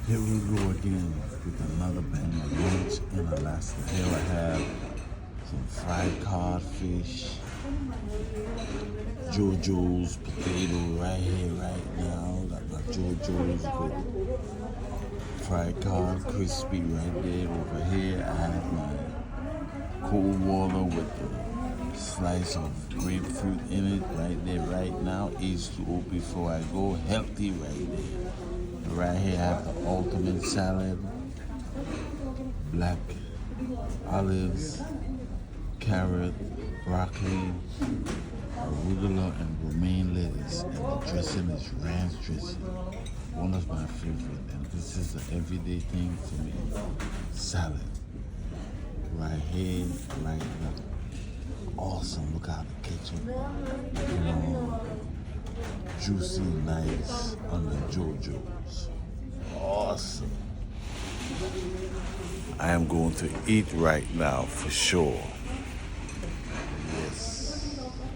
Here we go again with another bang of lunch in Alaska. Here I have some fried codfish, JoJo's potato right here, right now. Got my JoJo's with fried cod, crispy right there. Over here, I have my cold water with the slice of grapefruit in it right there, right now. H2O before I go. Healthy right there. Right here, I have the ultimate salad, black olives, carrot, broccoli, arugula, and romaine lettuce. And the dressing is ranch dressing. One of my favorite, and this is an everyday thing for me. Salad. Right here, right now. Awesome. Look how the ketchup, juicy, nice on the JoJo's. Awesome. I am going to eat right now for sure.